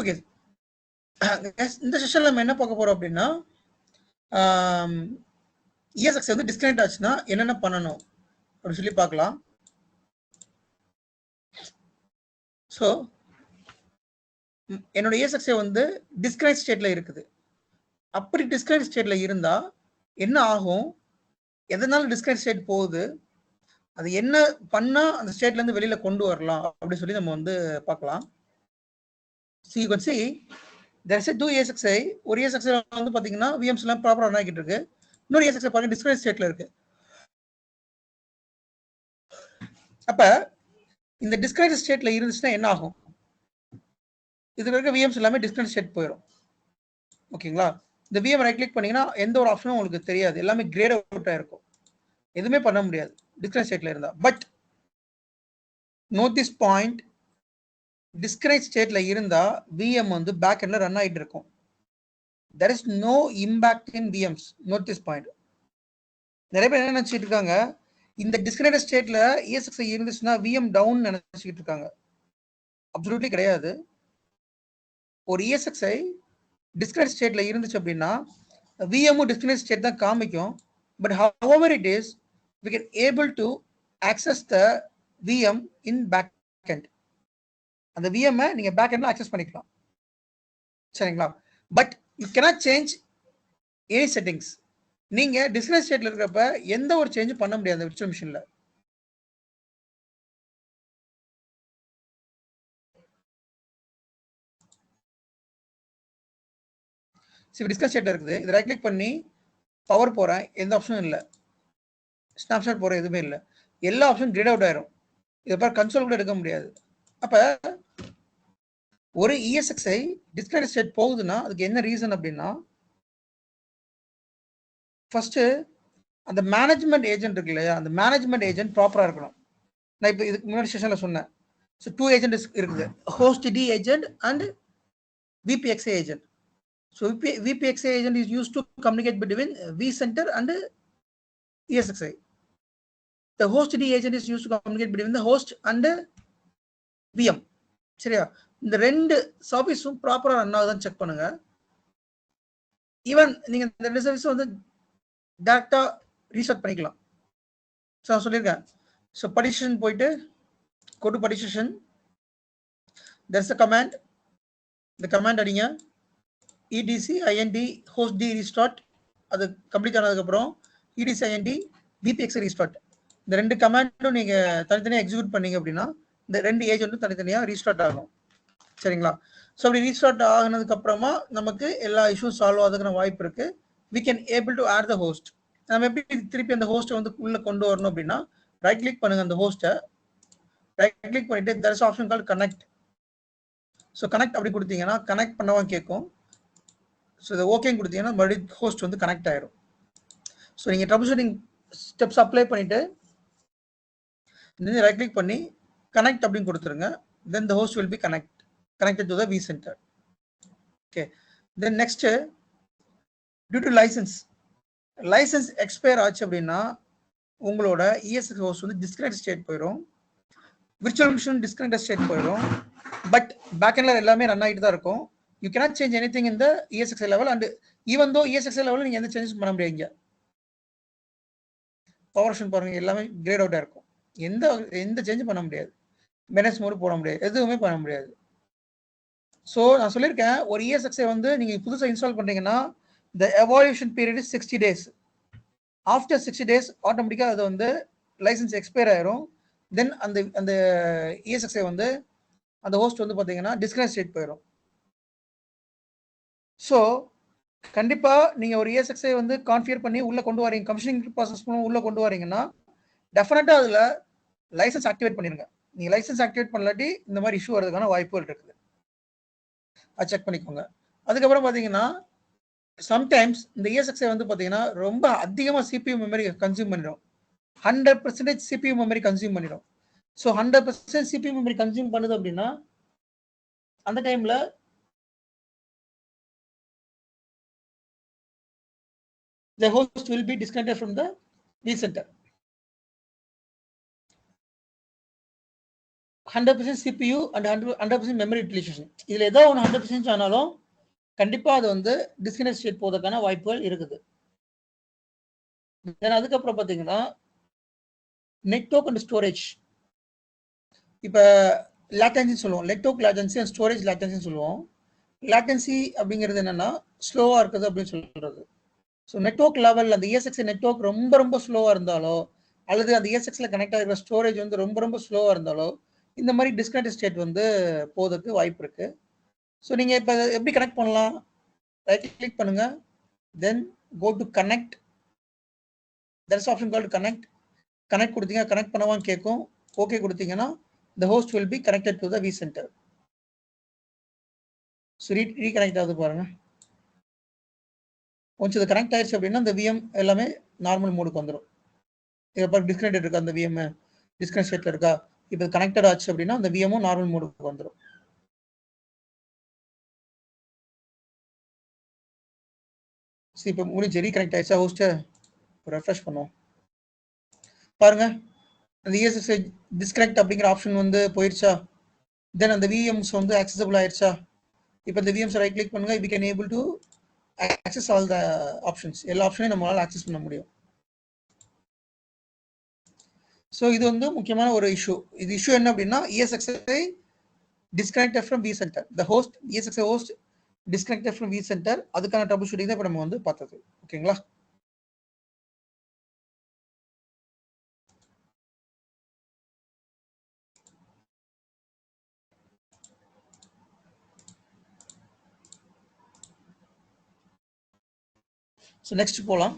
Okay, இந்த செஷன்ல நம்ம என்ன பார்க்க போறோம் அப்படின்னா, ESX வந்து டிஸ்கனெக்ட் ஆச்சுன்னா என்னென்ன பண்ணணும் அப்படின்னு சொல்லி பார்க்கலாம். ஸோ என்னோட ESX வந்து டிஸ்கனெக்ட் ஸ்டேட்ல இருக்குது. அப்படி டிஸ்கனெக்ட் ஸ்டேட்ல இருந்தா என்ன ஆகும், எதனால டிஸ்கனெக்ட் ஸ்டேட் போகுது, அது என்ன பண்ணா அந்த ஸ்டேட்ல இருந்து வெளியில கொண்டு வரலாம் அப்படின்னு சொல்லி நம்ம வந்து பார்க்கலாம். So you can see there is a 2 ESXi. ஒரு ESXi வந்து பாத்தீங்கன்னா VMs எல்லாம் ப்ராப்பரா ரன் ஆகிட்டு இருக்கு. இன்னொரு ESXi பாருங்க டிஸ்கனெக்ட் ஸ்டேட்ல இருக்கு. அப்ப இந்த டிஸ்கனெக்ட் ஸ்டேட்ல இருந்துச்சுன்னா என்ன ஆகும், இதுல இருக்க VMs எல்லாமே டிஸ்கனெக்ட் ஸ்டேட் போயிடும். ஓகேங்களா? இந்த VM ரைட் கிளிக் பண்ணீங்கன்னா எந்த ஒரு ஆப்ஷனும் உங்களுக்கு தெரியாது, எல்லாமே கிரேட் அவுட் ஆயிருக்கும், எதுவுமே பண்ண முடியாது டிஸ்கனெக்ட் ஸ்டேட்ல இருந்தா. But note this point, disconnect ஸ்டேட்ல இருந்தா VM வந்து பேக் எண்ட்ல ரன் ஆயிட்டு இருக்கும். There is no impact in VMs. Note this point. நிறைய பேர் என்ன நினைச்சிட்டு இருக்காங்க, இந்த டிஸ்கனெக்ட் ஸ்டேட்ல ESXi இருந்துச்சுன்னா VM டவுன் நினைச்சிட்டு இருக்காங்க. அப்சல்யூட்லி கிடையாது. ஒரு ESXi டிஸ்கனெக்ட் ஸ்டேட்ல இருந்துச்சு அப்படின்னா VM டிஸ்கனெக்ட் ஸ்டேட் தான் காமிக்கும். But however it is, we can able to access the VM in back end. அந்த VM நீங்க பேக் எண்ட்ல அக்சஸ் பண்ணிக்கலாம், சரிங்களா? But you cannot change any settings. நீங்க டிஸ்கனெக்ட் ஸ்டேட்ல இருக்கிறப்ப எந்த ஒரு சேஞ்சும் பண்ண முடியாது விர்ச்சுவல் மிஷின்ல. டிஸ்கனெக்ட் ஸ்டேட்ல இருக்குது, இது ரைட் கிளிக் பண்ணி பவர் போறேன், எந்த ஆப்ஷனும் இல்லை, ஸ்னாப்ஷாட் போற எதுவுமே இல்லை, எல்லா ஆப்ஷனும் கிரேட் அவுட் ஆயிரும். இதை பாரு, கன்சோல் கூட எடுக்க முடியாது. அப்ப ஒரு ESXi டிஸ்கனெக்ட் ஸ்டேட் போகுதுன்னா அதுக்கு என்ன ரீசன் அப்படின்னா, ஃபர்ஸ்ட் அந்த மேனேஜ்மெண்ட் ஏஜென்ட் இருக்கு இல்லையா, அந்த மேனேஜ்மெண்ட் ஏஜென்ட் ப்ராப்பரா இருக்கணும். நான் இப்போ இதுக்கு முன்னாடி செஷன்ல சொன்னேன். ஸோ 2 ஏஜென்ட் இருக்குது, host D agent and VPXi agent. So VPXi agent is used to communicate between vCenter and ESXi. The host D agent is used to communicate between the host and VM. சரியா? இந்த ரெண்டு சர்வீஸும் ப்ராப்பரா run ஆகுதான்னு check பண்ணுங்க. Even நீங்க இந்த ரெண்டு சர்வீஸும் வந்து டைரக்டா ரீஸ்டார்ட் பண்ணிக்கலாம். ஸோ நான் சொல்லியிருக்கேன். ஸோ partition போயிட்டு go to partition, there's a command, இந்த கமாண்ட் அடிங்க, EDC IND host D restart. அது கம்ப்ளீட் ஆனதுக்கு அப்புறம் EDC IND VPXi restart. இந்த ரெண்டு கமாண்டும் நீங்க தனித்தனியாக எக்ஸிக்யூட் பண்ணீங்க அப்படின்னா இந்த ரெண்டு ஏஜென்ட்டும் தனித்தனியாக ரீஸ்டார்ட் ஆகும், சரிங்களா? ஸோ அப்படி ரீஸ்டார்ட் ஆகினதுக்கு அப்புறமா நமக்கு எல்லா இஷ்யூஸ் சால்வ் ஆகுதுக்கான வாய்ப்பு இருக்கு. we can able to add the host. நம்ம எப்படி திருப்பி அந்த ஹோஸ்ட்டை வந்து உள்ள கொண்டு வரணும் அப்படின்னா, ரைட் கிளிக் பண்ணுங்க, அந்த ஹோஸ்ட்டை ரைட் கிளிக் பண்ணிட்டு there is option called connect. So connect அப்படி கொடுத்தீங்கன்னா கனெக்ட் பண்ணவா கேட்கும். ஸோ இதை ஓகே கொடுத்தீங்கன்னா மறுபடியும் ஹோஸ்ட் வந்து கனெக்ட் ஆயிடும். ஸோ நீங்கள் ட்ரபிள் ஷூட்டிங் ஸ்டெப்ஸ் அப்ளை பண்ணிட்டு ரைட் கிளிக் பண்ணி கனெக்ட் அப்படின்னு கொடுத்துருங்க. then the host will be connected to the vCenter. okay, then next, due to license expire ஆச்சு அப்படின்னா உங்களோட ESX host வந்து டிஸ்கனெக்ட் ஸ்டேட் போயிடும், விர்ச்சுவல் மிஷின் டிஸ்கனெக்ட் ஸ்டேட் போயிடும். பட் பேக்எண்ட்ல எல்லாமே ரன் ஆகிட்டு தான் இருக்கும். You cannot change anything in the ESXi level, and even though ESXi level நீங்க எந்த சேஞ்சஸ் பண்ண முடியாதுங்க. பவர் ஆப்ஷன் பாருங்க, எல்லாமே கிரேட் அவுட்டா இருக்கும், எந்த சேஞ்சும் பண்ண முடியாது, மெனஸ் மோடு போட முடியாது, எதுவுமே பண்ண முடியாது. ஸோ நான் சொல்லியிருக்கேன், ஒரு ESXi வந்து நீங்க புதுசாக இன்ஸ்டால் பண்றீங்கன்னா the evaluation period is 60 days. after 60 days ஆட்டோமேட்டிக்காக அது வந்து லைசன்ஸ் எக்ஸ்பயர் ஆயிரும். தென் அந்த ESXi வந்து அந்த ஹோஸ்ட் வந்து பார்த்தீங்கன்னா டிஸ்கனெக்ட் ஸ்டேட் போயிடும். ஸோ கண்டிப்பா நீங்க ஒரு ESXi வந்து கான்ஃபிகர் பண்ணி உள்ள கொண்டு வரீங்க, கமிஷனிங் ப்ராசஸ் மூலம் உள்ள கொண்டு வரீங்கன்னா டெஃபினட்டா அதுல லைசன்ஸ் ஆக்டிவேட் பண்ணிருங்க. நீங்க லைசன்ஸ் ஆக்டிவேட் பண்ணலாட்டி இந்த மாதிரி இஷ்யூ வரதுக்கான வாய்ப்புகள் இருக்குது, அது செக் பண்ணிக்கோங்க. அதுக்கப்புறம் பாத்தீங்கன்னா சம்டைம்ஸ் இந்த ESXi வந்து பாத்தீங்கன்னா ரொம்ப அதிகமா CPU மெமரி கன்சியூம் பண்ணிடும், 100% CPU மெமரி கன்சியூம் பண்ணிடும். ஸோ 100% CPU மெமரி கன்சியூம் பண்ணுது அப்படின்னா அந்த டைம்ல the host will be disconnected from the vCenter. 100% CPU and 100% memory utilisation. இதில் ஏதோ ஒன்று 100% ஆனாலும் கண்டிப்பாக அது வந்து டிஸ்கனெக்ட் ஸ்டேட் போவதற்கான வாய்ப்புகள் இருக்குது. தென் அதுக்கப்புறம் பார்த்தீங்கன்னா நெட்வொர்க் அண்ட் ஸ்டோரேஜ். இப்போ லேட்டன்சின்னு சொல்லுவோம், நெட்வொர்க் லேட்டன்சி அண்ட் ஸ்டோரேஜ் லேட்டன்சின்னு சொல்லுவோம். லேட்டன்சி அப்படிங்கிறது என்னன்னா ஸ்லோவாக இருக்குது அப்படின்னு சொல்றது. ஸோ நெட்வொர்க் லெவல் அந்த இஎஸ்எக்ஸ் நெட்வொர்க் ரொம்ப ரொம்ப ஸ்லோவாக இருந்தாலோ அல்லது அந்த இஎஸ்எக்ஸில் கனெக்ட் ஆகிற ஸ்டோரேஜ் வந்து ரொம்ப ரொம்ப ஸ்லோவாக இருந்தாலோ இந்த மாதிரி டிஸ்கனெக்ட் ஸ்டேட் வந்து போவதற்கு வாய்ப்பு இருக்கு. ஸோ நீங்கள் இப்போ எப்படி கனெக்ட் பண்ணலாம்? ரைட் கிளிக் பண்ணுங்க, then go to connect. there's option called connect. Connect கொடுத்தீங்க, கனெக்ட் பண்ணவான்னு கேட்கும். ஓகே கொடுத்தீங்கன்னா the host will be connected to the vCenter. So reconnect ஆகுது பாருங்க. ஒன்ஸ் இது கனெக்ட் ஆயிடுச்சு அப்படின்னா இந்த விஎம் எல்லாமே நார்மல் மோடுக்கு வந்துடும். இப்போ டிஸ்கனெக்ட் இருக்கா, அந்த விஎம் டிஸ்கனெக்ட் ஸ்டேட்ல இருக்கா, இப்போ கனெக்டட் ஆச்சு அப்படின்னா அந்த விஎம்மும் நார்மல் மோடுக்கு வந்துடும். சரி இப்போ முடிஞ்சு ரீகனெக்ட் ஆயிடுச்சா, ஹோஸ்ட்டை ரெஃப்ரெஷ் பண்ணுவோம் பாருங்க. அந்த இஎஸ்எஸ் டிஸ்கனெக்ட் அப்படிங்கிற ஆப்ஷன் வந்து போயிடுச்சா, தென் அந்த விஎம்ஸ் வந்து ஆக்சசபிள் ஆயிடுச்சா. இப்போ இந்த விஎம்ஸ் ரைட் கிளிக் பண்ணுங்க, we can able to access all the options. எல்லா ஆப்ஷனையும் நம்மளால ஆக்சஸ் பண்ண முடியும். ஸோ இது வந்து முக்கியமான ஒரு இஷ்யூ. இது இஷ்யூ என்ன அப்படின்னா ESXi disconnected from vCenter. The host ESXi host disconnected from vCenter. அதுக்கான ட்ரபிள் ஷூட்டிங் தான் இப்போ நம்ம வந்து பார்த்தது. ஓகேங்களா? ஸோ நெக்ஸ்ட் போகலாம்.